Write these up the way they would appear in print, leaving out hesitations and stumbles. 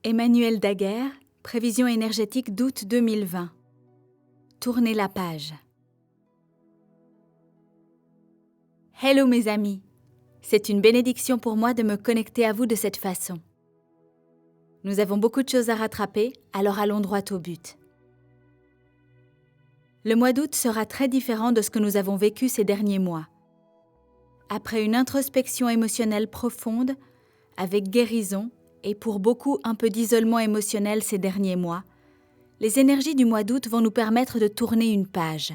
Emmanuel Daguerre, prévision énergétique d'août 2020. Tournez la page. Hello mes amis, c'est une bénédiction pour moi de me connecter à vous de cette façon. Nous avons beaucoup de choses à rattraper, alors allons droit au but. Le mois d'août sera très différent de ce que nous avons vécu ces derniers mois. Après une introspection émotionnelle profonde, avec guérison, et pour beaucoup un peu d'isolement émotionnel ces derniers mois, les énergies du mois d'août vont nous permettre de tourner une page.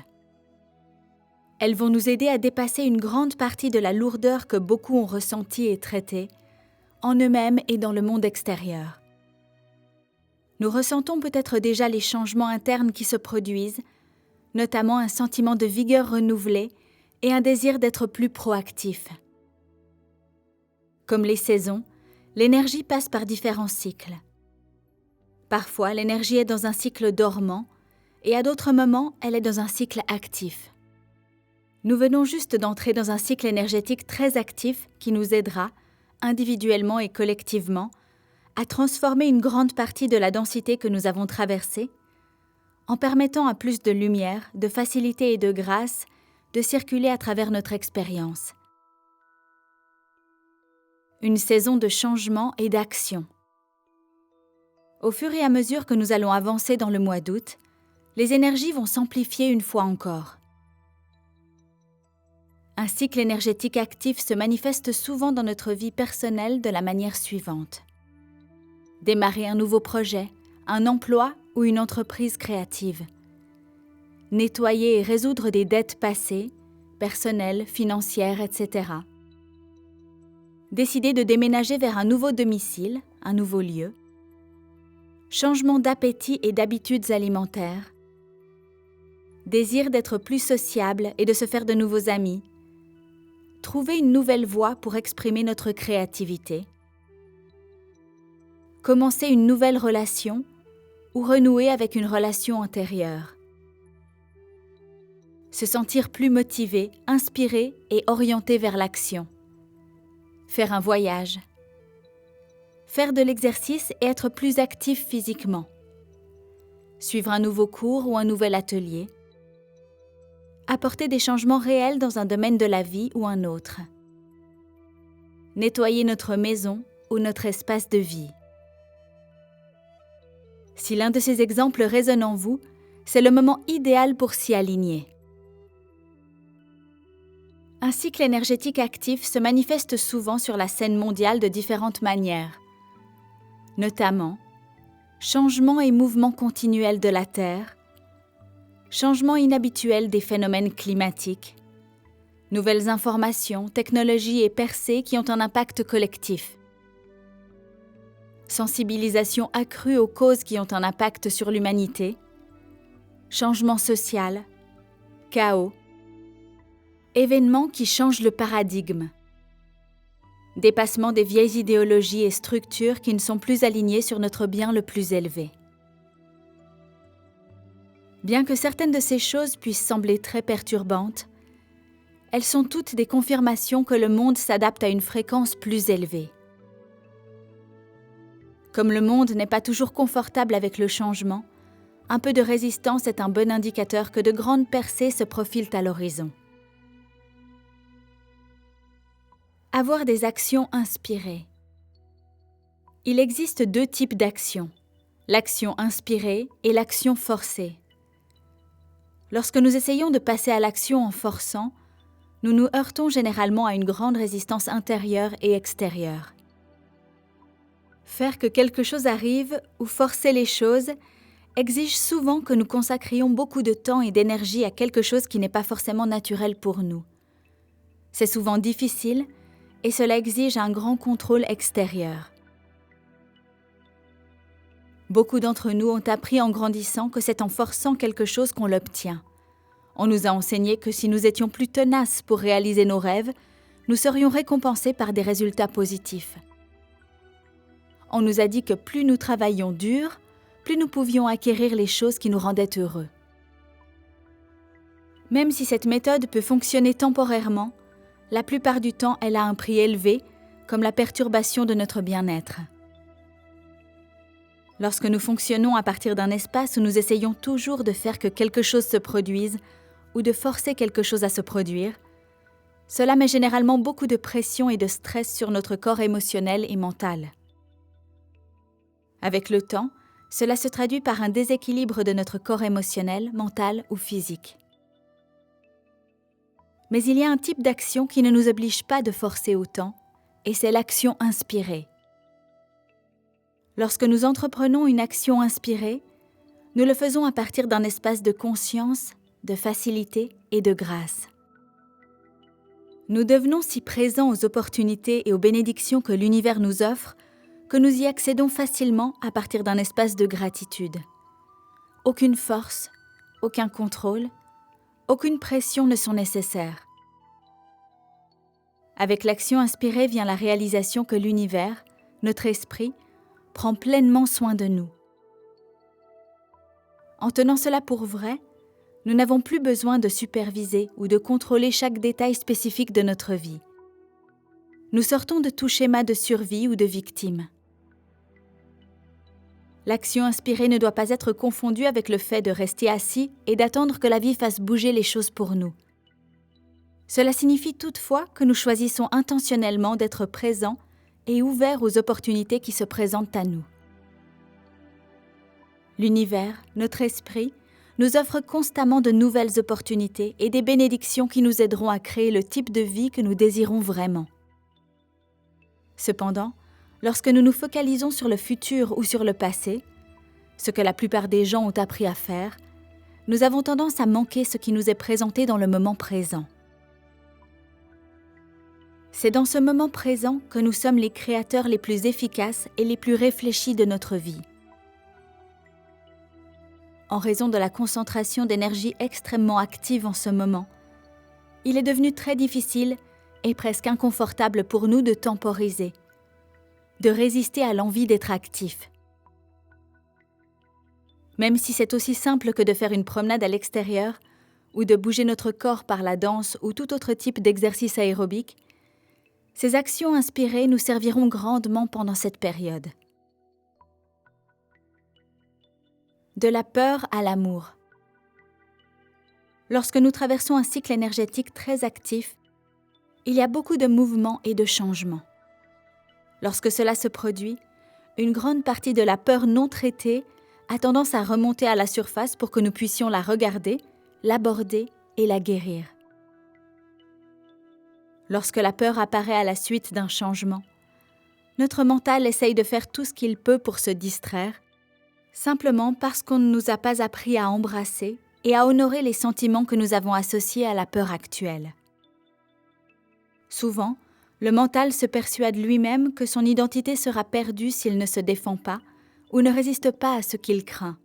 Elles vont nous aider à dépasser une grande partie de la lourdeur que beaucoup ont ressentie et traitée, en eux-mêmes et dans le monde extérieur. Nous ressentons peut-être déjà les changements internes qui se produisent, notamment un sentiment de vigueur renouvelée et un désir d'être plus proactif. Comme les saisons, l'énergie passe par différents cycles. Parfois, l'énergie est dans un cycle dormant et à d'autres moments, elle est dans un cycle actif. Nous venons juste d'entrer dans un cycle énergétique très actif qui nous aidera, individuellement et collectivement, à transformer une grande partie de la densité que nous avons traversée, en permettant à plus de lumière, de facilité et de grâce de circuler à travers notre expérience. Une saison de changement et d'action. Au fur et à mesure que nous allons avancer dans le mois d'août, les énergies vont s'amplifier une fois encore. Un cycle énergétique actif se manifeste souvent dans notre vie personnelle de la manière suivante. Démarrer un nouveau projet, un emploi ou une entreprise créative. Nettoyer et résoudre des dettes passées, personnelles, financières, etc. Décider de déménager vers un nouveau domicile, un nouveau lieu. Changement d'appétit et d'habitudes alimentaires. Désir d'être plus sociable et de se faire de nouveaux amis. Trouver une nouvelle voie pour exprimer notre créativité. Commencer une nouvelle relation ou renouer avec une relation antérieure. Se sentir plus motivé, inspiré et orienté vers l'action. Faire un voyage. Faire de l'exercice et être plus actif physiquement. Suivre un nouveau cours ou un nouvel atelier. Apporter des changements réels dans un domaine de la vie ou un autre. Nettoyer notre maison ou notre espace de vie. Si l'un de ces exemples résonne en vous, c'est le moment idéal pour s'y aligner. Un cycle énergétique actif se manifeste souvent sur la scène mondiale de différentes manières, notamment changement et mouvement continuel de la Terre, changement inhabituel des phénomènes climatiques, nouvelles informations, technologies et percées qui ont un impact collectif, sensibilisation accrue aux causes qui ont un impact sur l'humanité, changement social, chaos, événements qui changent le paradigme, dépassement des vieilles idéologies et structures qui ne sont plus alignées sur notre bien le plus élevé. Bien que certaines de ces choses puissent sembler très perturbantes, elles sont toutes des confirmations que le monde s'adapte à une fréquence plus élevée. Comme le monde n'est pas toujours confortable avec le changement, un peu de résistance est un bon indicateur que de grandes percées se profilent à l'horizon. Avoir des actions inspirées. Il existe deux types d'actions, l'action inspirée et l'action forcée. Lorsque nous essayons de passer à l'action en forçant, nous nous heurtons généralement à une grande résistance intérieure et extérieure. Faire que quelque chose arrive ou forcer les choses exige souvent que nous consacrions beaucoup de temps et d'énergie à quelque chose qui n'est pas forcément naturel pour nous. C'est souvent difficile et cela exige un grand contrôle extérieur. Beaucoup d'entre nous ont appris en grandissant que c'est en forçant quelque chose qu'on l'obtient. On nous a enseigné que si nous étions plus tenaces pour réaliser nos rêves, nous serions récompensés par des résultats positifs. On nous a dit que plus nous travaillions dur, plus nous pouvions acquérir les choses qui nous rendaient heureux. Même si cette méthode peut fonctionner temporairement, la plupart du temps, elle a un prix élevé, comme la perturbation de notre bien-être. Lorsque nous fonctionnons à partir d'un espace où nous essayons toujours de faire que quelque chose se produise ou de forcer quelque chose à se produire, cela met généralement beaucoup de pression et de stress sur notre corps émotionnel et mental. Avec le temps, cela se traduit par un déséquilibre de notre corps émotionnel, mental ou physique. Mais il y a un type d'action qui ne nous oblige pas de forcer autant, et c'est l'action inspirée. Lorsque nous entreprenons une action inspirée, nous le faisons à partir d'un espace de conscience, de facilité et de grâce. Nous devenons si présents aux opportunités et aux bénédictions que l'univers nous offre que nous y accédons facilement à partir d'un espace de gratitude. Aucune force, aucun contrôle, aucune pression ne sont nécessaires. Avec l'action inspirée vient la réalisation que l'univers, notre esprit, prend pleinement soin de nous. En tenant cela pour vrai, nous n'avons plus besoin de superviser ou de contrôler chaque détail spécifique de notre vie. Nous sortons de tout schéma de survie ou de victime. L'action inspirée ne doit pas être confondue avec le fait de rester assis et d'attendre que la vie fasse bouger les choses pour nous. Cela signifie toutefois que nous choisissons intentionnellement d'être présents et ouverts aux opportunités qui se présentent à nous. L'univers, notre esprit, nous offre constamment de nouvelles opportunités et des bénédictions qui nous aideront à créer le type de vie que nous désirons vraiment. Cependant, lorsque nous nous focalisons sur le futur ou sur le passé, ce que la plupart des gens ont appris à faire, nous avons tendance à manquer ce qui nous est présenté dans le moment présent. C'est dans ce moment présent que nous sommes les créateurs les plus efficaces et les plus réfléchis de notre vie. En raison de la concentration d'énergie extrêmement active en ce moment, il est devenu très difficile et presque inconfortable pour nous de temporiser, de résister à l'envie d'être actif. Même si c'est aussi simple que de faire une promenade à l'extérieur ou de bouger notre corps par la danse ou tout autre type d'exercice aérobique, ces actions inspirées nous serviront grandement pendant cette période. De la peur à l'amour. Lorsque nous traversons un cycle énergétique très actif, il y a beaucoup de mouvements et de changements. Lorsque cela se produit, une grande partie de la peur non traitée a tendance à remonter à la surface pour que nous puissions la regarder, l'aborder et la guérir. Lorsque la peur apparaît à la suite d'un changement, notre mental essaye de faire tout ce qu'il peut pour se distraire, simplement parce qu'on ne nous a pas appris à embrasser et à honorer les sentiments que nous avons associés à la peur actuelle. Souvent, le mental se persuade lui-même que son identité sera perdue s'il ne se défend pas ou ne résiste pas à ce qu'il craint.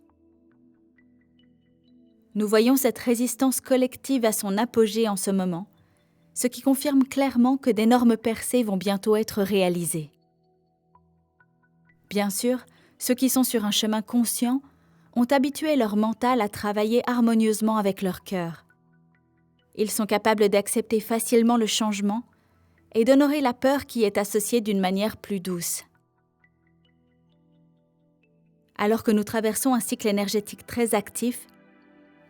Nous voyons cette résistance collective à son apogée en ce moment, ce qui confirme clairement que d'énormes percées vont bientôt être réalisées. Bien sûr, ceux qui sont sur un chemin conscient ont habitué leur mental à travailler harmonieusement avec leur cœur. Ils sont capables d'accepter facilement le changement et d'honorer la peur qui est associée d'une manière plus douce. Alors que nous traversons un cycle énergétique très actif,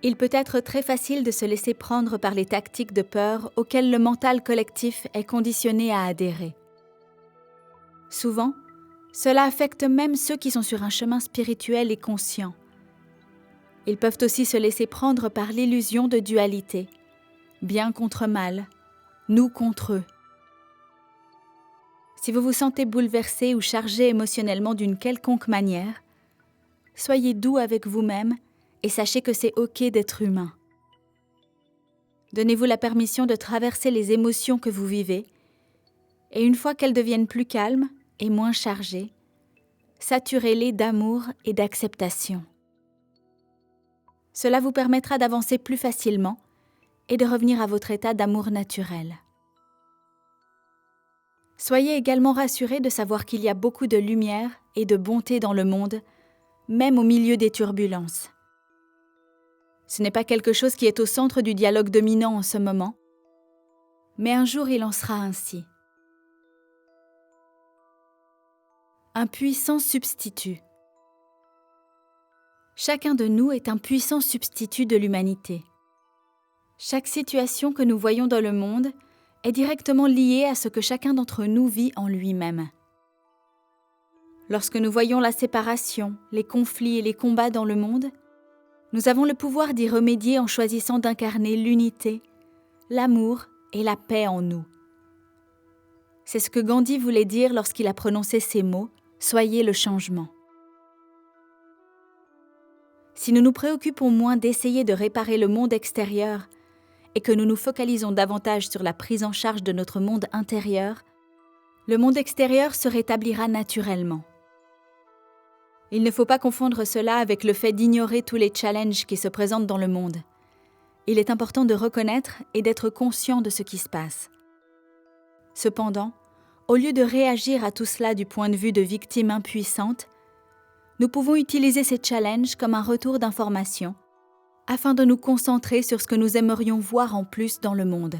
il peut être très facile de se laisser prendre par les tactiques de peur auxquelles le mental collectif est conditionné à adhérer. Souvent, cela affecte même ceux qui sont sur un chemin spirituel et conscient. Ils peuvent aussi se laisser prendre par l'illusion de dualité, bien contre mal, nous contre eux. Si vous vous sentez bouleversé ou chargé émotionnellement d'une quelconque manière, soyez doux avec vous-même et sachez que c'est OK d'être humain. Donnez-vous la permission de traverser les émotions que vous vivez et une fois qu'elles deviennent plus calmes et moins chargées, saturez-les d'amour et d'acceptation. Cela vous permettra d'avancer plus facilement et de revenir à votre état d'amour naturel. Soyez également rassurés de savoir qu'il y a beaucoup de lumière et de bonté dans le monde, même au milieu des turbulences. Ce n'est pas quelque chose qui est au centre du dialogue dominant en ce moment, mais un jour il en sera ainsi. Un puissant substitut. Chacun de nous est un puissant substitut de l'humanité. Chaque situation que nous voyons dans le monde est directement liée à ce que chacun d'entre nous vit en lui-même. Lorsque nous voyons la séparation, les conflits et les combats dans le monde, nous avons le pouvoir d'y remédier en choisissant d'incarner l'unité, l'amour et la paix en nous. C'est ce que Gandhi voulait dire lorsqu'il a prononcé ces mots « Soyez le changement ». Si nous nous préoccupons moins d'essayer de réparer le monde extérieur et que nous nous focalisons davantage sur la prise en charge de notre monde intérieur, le monde extérieur se rétablira naturellement. Il ne faut pas confondre cela avec le fait d'ignorer tous les challenges qui se présentent dans le monde. Il est important de reconnaître et d'être conscient de ce qui se passe. Cependant, au lieu de réagir à tout cela du point de vue de victimes impuissantes, nous pouvons utiliser ces challenges comme un retour d'information afin de nous concentrer sur ce que nous aimerions voir en plus dans le monde.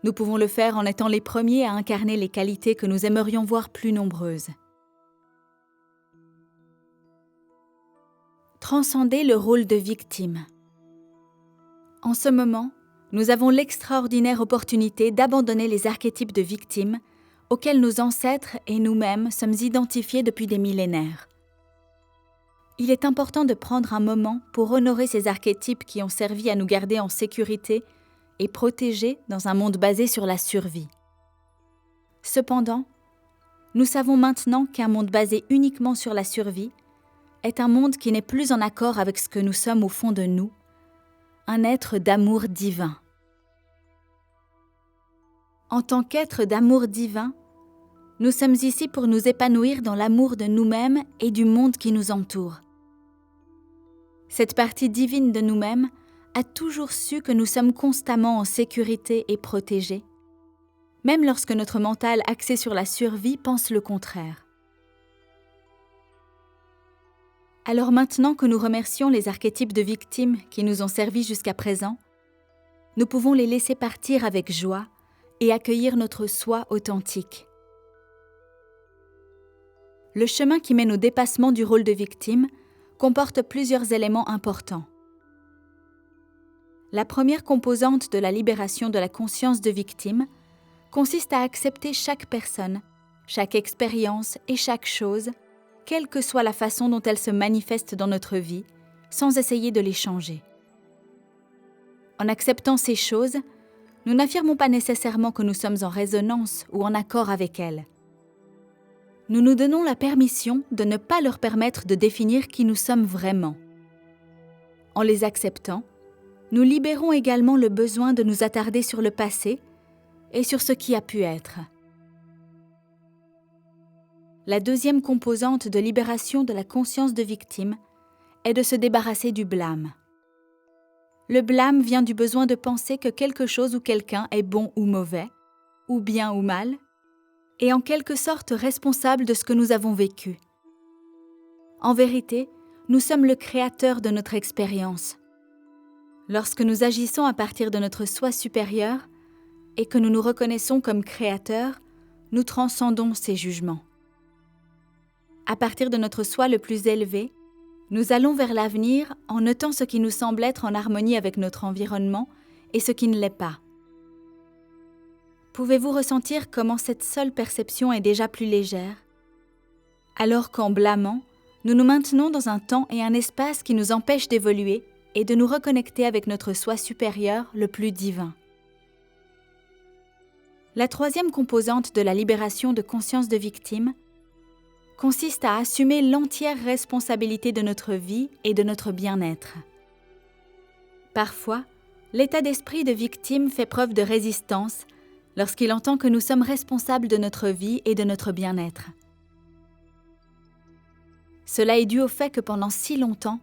Nous pouvons le faire en étant les premiers à incarner les qualités que nous aimerions voir plus nombreuses. Transcender le rôle de victime. En ce moment, nous avons l'extraordinaire opportunité d'abandonner les archétypes de victimes auxquels nos ancêtres et nous-mêmes sommes identifiés depuis des millénaires. Il est important de prendre un moment pour honorer ces archétypes qui ont servi à nous garder en sécurité et protégés dans un monde basé sur la survie. Cependant, nous savons maintenant qu'un monde basé uniquement sur la survie est un monde qui n'est plus en accord avec ce que nous sommes au fond de nous, un être d'amour divin. En tant qu'être d'amour divin, nous sommes ici pour nous épanouir dans l'amour de nous-mêmes et du monde qui nous entoure. Cette partie divine de nous-mêmes a toujours su que nous sommes constamment en sécurité et protégés, même lorsque notre mental axé sur la survie pense le contraire. Alors maintenant que nous remercions les archétypes de victimes qui nous ont servi jusqu'à présent, nous pouvons les laisser partir avec joie et accueillir notre soi authentique. Le chemin qui mène au dépassement du rôle de victime comporte plusieurs éléments importants. La première composante de la libération de la conscience de victime consiste à accepter chaque personne, chaque expérience et chaque chose, quelle que soit la façon dont elles se manifestent dans notre vie, sans essayer de les changer. En acceptant ces choses, nous n'affirmons pas nécessairement que nous sommes en résonance ou en accord avec elles. Nous nous donnons la permission de ne pas leur permettre de définir qui nous sommes vraiment. En les acceptant, nous libérons également le besoin de nous attarder sur le passé et sur ce qui a pu être. La deuxième composante de libération de la conscience de victime est de se débarrasser du blâme. Le blâme vient du besoin de penser que quelque chose ou quelqu'un est bon ou mauvais, ou bien ou mal, et en quelque sorte responsable de ce que nous avons vécu. En vérité, nous sommes le créateur de notre expérience. Lorsque nous agissons à partir de notre soi supérieur et que nous nous reconnaissons comme créateurs, nous transcendons ces jugements. À partir de notre soi le plus élevé, nous allons vers l'avenir en notant ce qui nous semble être en harmonie avec notre environnement et ce qui ne l'est pas. Pouvez-vous ressentir comment cette seule perception est déjà plus légère? Alors qu'en blâmant, nous nous maintenons dans un temps et un espace qui nous empêchent d'évoluer et de nous reconnecter avec notre soi supérieur le plus divin. La troisième composante de la libération de conscience de victime consiste à assumer l'entière responsabilité de notre vie et de notre bien-être. Parfois, l'état d'esprit de victime fait preuve de résistance lorsqu'il entend que nous sommes responsables de notre vie et de notre bien-être. Cela est dû au fait que pendant si longtemps,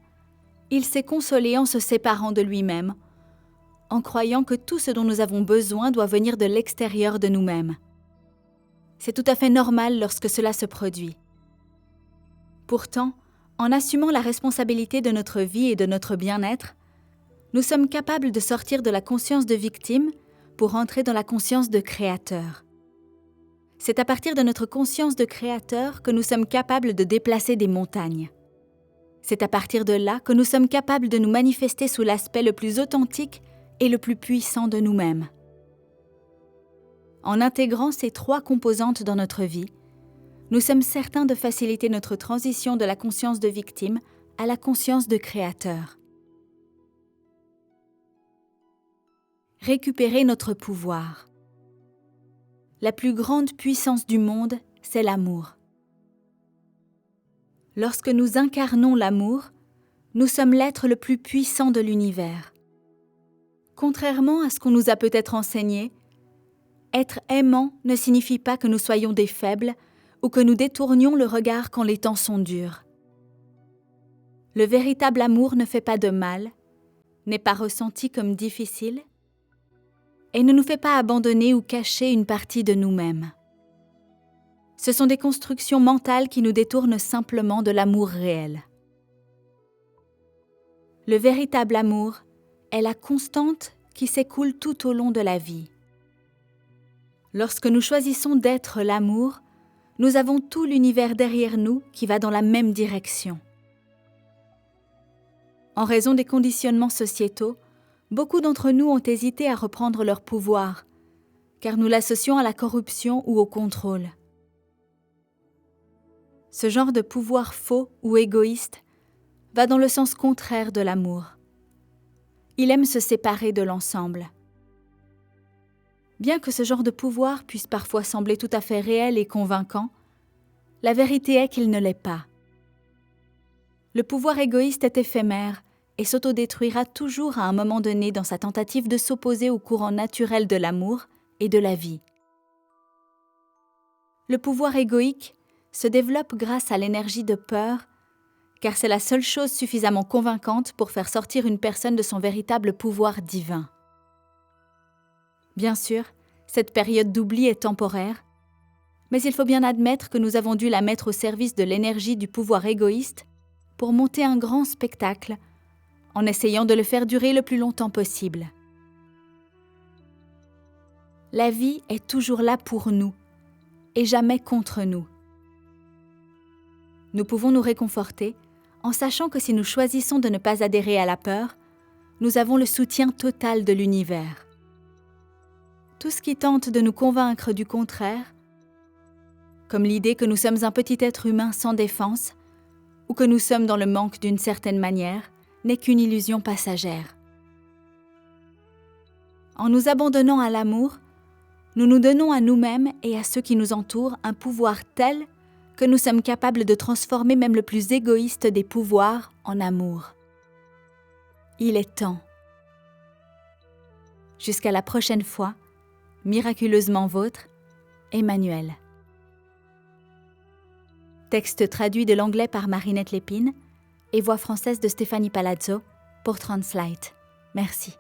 il s'est consolé en se séparant de lui-même, en croyant que tout ce dont nous avons besoin doit venir de l'extérieur de nous-mêmes. C'est tout à fait normal lorsque cela se produit. Pourtant, en assumant la responsabilité de notre vie et de notre bien-être, nous sommes capables de sortir de la conscience de victime pour entrer dans la conscience de créateur. C'est à partir de notre conscience de créateur que nous sommes capables de déplacer des montagnes. C'est à partir de là que nous sommes capables de nous manifester sous l'aspect le plus authentique et le plus puissant de nous-mêmes. En intégrant ces 3 composantes dans notre vie, nous sommes certains de faciliter notre transition de la conscience de victime à la conscience de créateur. Récupérer notre pouvoir. La plus grande puissance du monde, c'est l'amour. Lorsque nous incarnons l'amour, nous sommes l'être le plus puissant de l'univers. Contrairement à ce qu'on nous a peut-être enseigné, être aimant ne signifie pas que nous soyons des faibles ou que nous détournions le regard quand les temps sont durs. Le véritable amour ne fait pas de mal, n'est pas ressenti comme difficile et ne nous fait pas abandonner ou cacher une partie de nous-mêmes. Ce sont des constructions mentales qui nous détournent simplement de l'amour réel. Le véritable amour est la constante qui s'écoule tout au long de la vie. Lorsque nous choisissons d'être l'amour, nous avons tout l'univers derrière nous qui va dans la même direction. En raison des conditionnements sociétaux, beaucoup d'entre nous ont hésité à reprendre leur pouvoir, car nous l'associons à la corruption ou au contrôle. Ce genre de pouvoir faux ou égoïste va dans le sens contraire de l'amour. Il aime se séparer de l'ensemble. Bien que ce genre de pouvoir puisse parfois sembler tout à fait réel et convaincant, la vérité est qu'il ne l'est pas. Le pouvoir égoïste est éphémère et s'autodétruira toujours à un moment donné dans sa tentative de s'opposer au courant naturel de l'amour et de la vie. Le pouvoir égoïque se développe grâce à l'énergie de peur, car c'est la seule chose suffisamment convaincante pour faire sortir une personne de son véritable pouvoir divin. Bien sûr, cette période d'oubli est temporaire, mais il faut bien admettre que nous avons dû la mettre au service de l'énergie du pouvoir égoïste pour monter un grand spectacle, en essayant de le faire durer le plus longtemps possible. La vie est toujours là pour nous, et jamais contre nous. Nous pouvons nous réconforter en sachant que si nous choisissons de ne pas adhérer à la peur, nous avons le soutien total de l'univers. Tout ce qui tente de nous convaincre du contraire, comme l'idée que nous sommes un petit être humain sans défense, ou que nous sommes dans le manque d'une certaine manière, n'est qu'une illusion passagère. En nous abandonnant à l'amour, nous nous donnons à nous-mêmes et à ceux qui nous entourent un pouvoir tel que nous sommes capables de transformer même le plus égoïste des pouvoirs en amour. Il est temps. Jusqu'à la prochaine fois, miraculeusement vôtre, Emmanuel. Texte traduit de l'anglais par Marinette Lépine et voix française de Stéphanie Palazzo pour Translate. Merci.